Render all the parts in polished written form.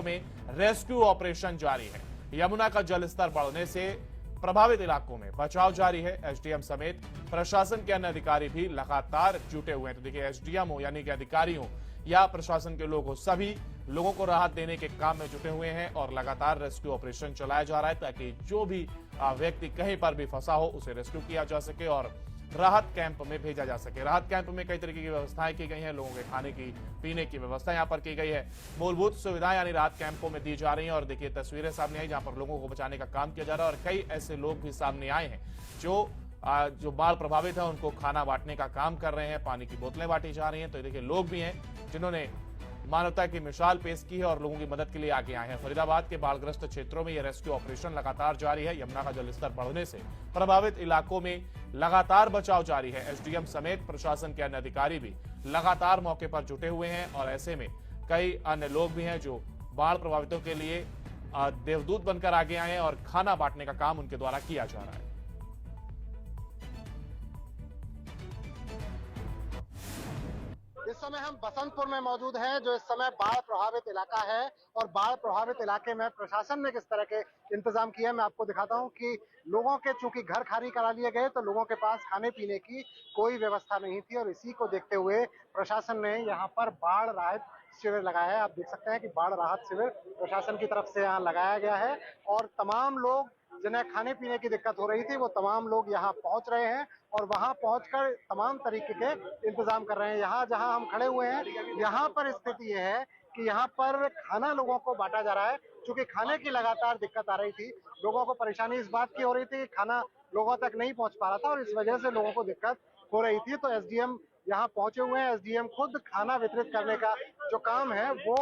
क्षेत्रों में rescue operation जारी है। यमुना का जलस्तर बढ़ने से प्रभावित इलाकों में बचाव जारी है। एसडीएम समेत प्रशासन के अन्य अधिकारी भी लगातार जुटे हुए हैं। तो देखिए, एसडीएम हो यानी कि अधिकारी हो या प्रशासन के लोग हो, सभी लोगों को राहत देने के काम में जुटे हुए हैं और लगातार रेस्क्यू ऑपरेशन चलाया जा रहा है ताकि जो भी व्यक्ति कहीं पर भी फंसा हो उसे रेस्क्यू किया जा सके और राहत कैंप में भेजा जा सके। राहत कैंप में कई तरीके की व्यवस्थाएं की गई हैं। लोगों के खाने की, पीने की व्यवस्था यहां पर की गई है। मूलभूत सुविधाएं यानी राहत कैंपों में दी जा रही हैं और देखिए तस्वीरें सामने आई जहां पर लोगों को बचाने का काम किया जा रहा है और कई ऐसे लोग भी सामने आए हैं जो बाढ़ प्रभावित है उनको खाना बांटने का काम कर रहे हैं, पानी की बोतलें बांटी जा रही हैं। तो देखिए, लोग भी हैं जिन्होंने मानवता की मिसाल पेश की है और लोगों की मदद के लिए आगे आए हैं। फरीदाबाद के बाढ़ग्रस्त क्षेत्रों में यह रेस्क्यू ऑपरेशन लगातार जारी है। यमुना का जलस्तर बढ़ने से प्रभावित इलाकों में लगातार बचाव जारी है। एसडीएम समेत प्रशासन के अन्य अधिकारी भी लगातार मौके पर जुटे हुए हैं और ऐसे में कई अन्य लोग भी हैं जो बाढ़ प्रभावितों के लिए देवदूत बनकर आगे आए हैं और खाना बांटने का काम उनके द्वारा किया जा रहा है। इस समय हम बसंतपुर में मौजूद हैं, जो इस समय बाढ़ प्रभावित इलाका है और बाढ़ प्रभावित इलाके में प्रशासन ने किस तरह के इंतजाम किए हैं मैं आपको दिखाता हूं कि लोगों के चूंकि घर खाली करा लिए गए तो लोगों के पास खाने पीने की कोई व्यवस्था नहीं थी और इसी को देखते हुए प्रशासन ने यहाँ पर बाढ़ राहत शिविर लगाया है। आप देख सकते हैं कि बाढ़ राहत शिविर प्रशासन की तरफ से यहाँ लगाया गया है और तमाम लोग जिन्हें खाने पीने की दिक्कत हो रही थी वो तमाम लोग यहाँ पहुंच रहे हैं और वहां पहुंचकर तमाम तरीके के इंतजाम कर रहे हैं। यहाँ जहां हम खड़े हुए हैं यहाँ पर स्थिति यह है कि यहाँ पर खाना लोगों को बांटा जा रहा है। चूंकि खाने की लगातार दिक्कत आ रही थी, लोगों को परेशानी इस बात की हो रही थी कि खाना लोगों तक नहीं पहुंच पा रहा था और इस वजह से लोगों को दिक्कत हो रही थी। तो एसडीएम यहाँ पहुंचे हुए हैं। एसडीएम खुद खाना वितरित करने का जो काम है वो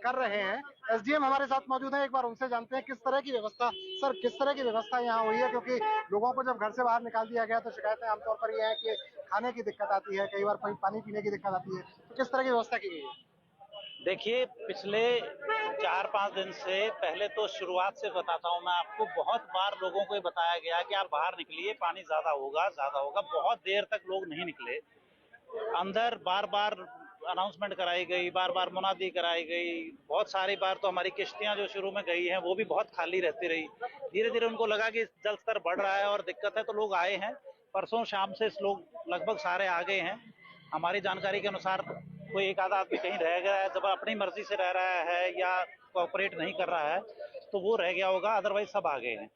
कर रहे हैं। एसडीएम हमारे साथ मौजूद है, एक बार उनसे जानते हैं किस तरह की व्यवस्था, सर किस तरह की व्यवस्था यहाँ हुई है, क्योंकि लोगों को जब घर से बाहर निकाल दिया गया तो शिकायतें आमतौर पर यह है कि खाने की दिक्कत आती है, कई बार पानी पीने की दिक्कत आती है, तो किस तरह की व्यवस्था की गई है? देखिए, पिछले 4-5 दिन से पहले तो शुरुआत से बताता हूँ मैं आपको, बहुत बार लोगों को ये बताया गया कि आप बाहर निकलिए, पानी ज्यादा होगा। बहुत देर तक लोग नहीं निकले। अंदर बार बार अनाउंसमेंट कराई गई, बार बार मुनादी कराई गई। बहुत सारी बार तो हमारी किश्तियां जो शुरू में गई हैं वो भी बहुत खाली रहती रही। धीरे धीरे उनको लगा कि जल स्तर बढ़ रहा है और दिक्कत है, तो लोग आए हैं। परसों शाम से लोग लगभग सारे आ गए हैं। हमारी जानकारी के अनुसार कोई एक आधा आदमी कहीं रह गया है, जब अपनी मर्जी से रह रहा है या कोऑपरेट नहीं कर रहा है तो वो रह गया होगा, अदरवाइज सब आ गए हैं।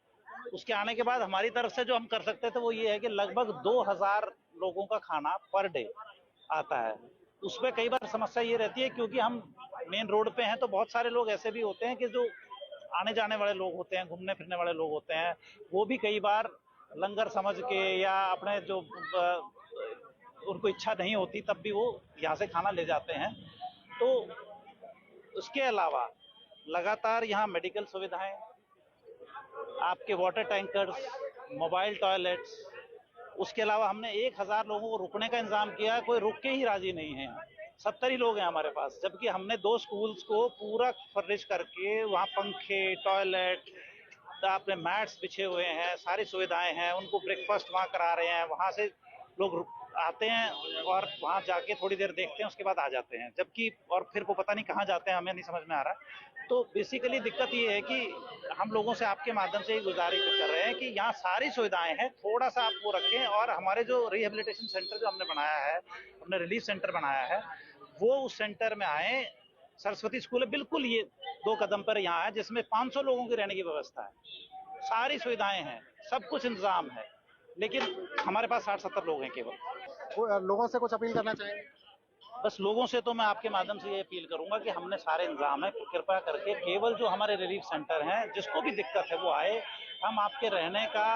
उसके आने के बाद हमारी तरफ से जो हम कर सकते थे वो ये है कि लगभग 2000 लोगों का खाना पर डे आता है। उसमें कई बार समस्या ये रहती है क्योंकि हम मेन रोड पे हैं, तो बहुत सारे लोग ऐसे भी होते हैं कि जो आने जाने वाले लोग होते हैं, घूमने फिरने वाले लोग होते हैं, वो भी कई बार लंगर समझ के या अपने जो उनको इच्छा नहीं होती तब भी वो यहाँ से खाना ले जाते हैं। तो उसके अलावा लगातार यहाँ मेडिकल सुविधाएं, आपके वाटर टैंकर्स, मोबाइल टॉयलेट्स, उसके अलावा हमने 1000 लोगों को रुकने का इंतजाम किया। कोई रुक के ही राजी नहीं है। 70 ही लोग हैं हमारे पास, जबकि हमने 2 स्कूल्स को पूरा फर्निश करके वहाँ पंखे, टॉयलेट, आपने मैट्स बिछे हुए हैं, सारी सुविधाएं हैं। उनको ब्रेकफास्ट वहाँ करा रहे हैं। वहाँ से लोग आते हैं और वहाँ जाके थोड़ी देर देखते हैं, उसके बाद आ जाते हैं, जबकि और फिर वो पता नहीं कहाँ जाते हैं, हमें नहीं समझ में आ रहा। तो बेसिकली दिक्कत ये है कि हम लोगों से आपके माध्यम से गुजारिश कर रहे हैं कि यहाँ सारी सुविधाएं हैं, थोड़ा सा आप वो रखें और हमारे जो रिहेबिलिटेशन सेंटर जो हमने बनाया है, हमने रिलीफ सेंटर बनाया है, वो उस सेंटर में आए। सरस्वती स्कूल है बिल्कुल ये 2 कदम पर यहाँ है, जिसमें 500 लोगों की रहने की व्यवस्था है। सारी सुविधाएं हैं, सब कुछ इंतजाम है, लेकिन हमारे पास 60-70 लोग हैं केवल। लोगों से कुछ अपील करना चाहेंगे? बस लोगों से तो मैं आपके माध्यम से ये अपील करूंगा कि हमने सारे इंतजाम है, कृपया करके केवल जो हमारे रिलीफ सेंटर हैं, जिसको भी दिक्कत है वो आए। हम आपके रहने का,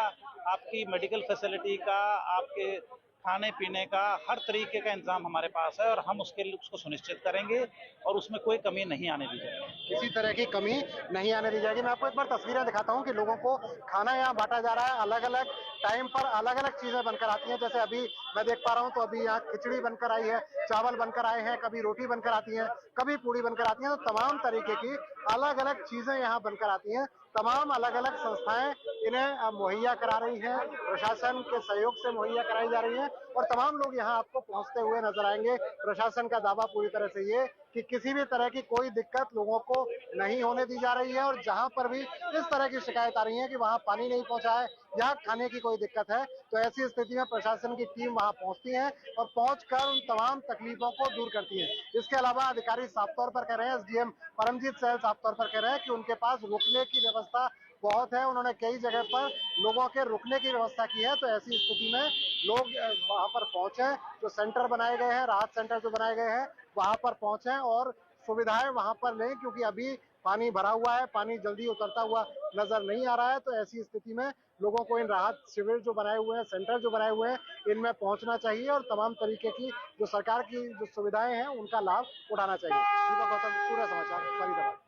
आपकी मेडिकल फैसिलिटी का, आपके खाने पीने का, हर तरीके का इंतजाम हमारे पास है और हम उसको सुनिश्चित करेंगे और उसमें कोई कमी नहीं आने दी जाएगी। किसी तरह की कमी नहीं आने दी जाएगी। मैं आपको एक बार तस्वीरें दिखाता हूं कि लोगों को खाना यहाँ बांटा जा रहा है। अलग अलग टाइम पर अलग अलग चीजें बनकर आती हैं। जैसे अभी मैं देख पा रहा हूं तो अभी यहाँ खिचड़ी बनकर आई है, चावल बनकर आए हैं, कभी रोटी बनकर आती है, कभी पूड़ी बनकर आती है। तो तमाम तरीके की अलग अलग चीजें यहाँ बनकर आती हैं। तमाम अलग अलग संस्थाएं इन्हें मुहैया करा रही हैं, प्रशासन के सहयोग से मुहैया कराई जा रही हैं और तमाम लोग यहाँ आपको पहुंचते हुए नजर आएंगे। प्रशासन का दावा पूरी तरह से ये कि किसी भी तरह की कोई दिक्कत लोगों को नहीं होने दी जा रही है, और जहां पर भी इस तरह की शिकायत आ रही है कि वहां पानी नहीं पहुंचा है या खाने की कोई दिक्कत है, तो ऐसी स्थिति में प्रशासन की टीम वहां पहुंचती है और पहुंचकर उन तमाम तकलीफों को दूर करती है। इसके अलावा अधिकारी साफ तौर पर कह रहे हैं, एसडीएम परमजीत सहल साफ तौर पर कह रहे हैं कि उनके पास रुकने की व्यवस्था बहुत है। उन्होंने कई जगह पर लोगों के रुकने की व्यवस्था की है, तो ऐसी स्थिति में लोग वहां पर पहुंचे, जो सेंटर बनाए गए हैं, राहत सेंटर जो बनाए गए हैं, वहां पर पहुंचे और सुविधाएं वहां पर लें, क्योंकि अभी पानी भरा हुआ है, पानी जल्दी उतरता हुआ नजर नहीं आ रहा है। तो ऐसी स्थिति में लोगों को इन राहत शिविर जो बनाए हुए हैं, सेंटर जो बनाए हुए हैं, इनमें पहुंचना चाहिए और तमाम तरीके की जो सरकार की जो सुविधाएं हैं उनका लाभ उठाना चाहिए। दीपक गौतम, सूर्य समाचार, फरीदाबाद।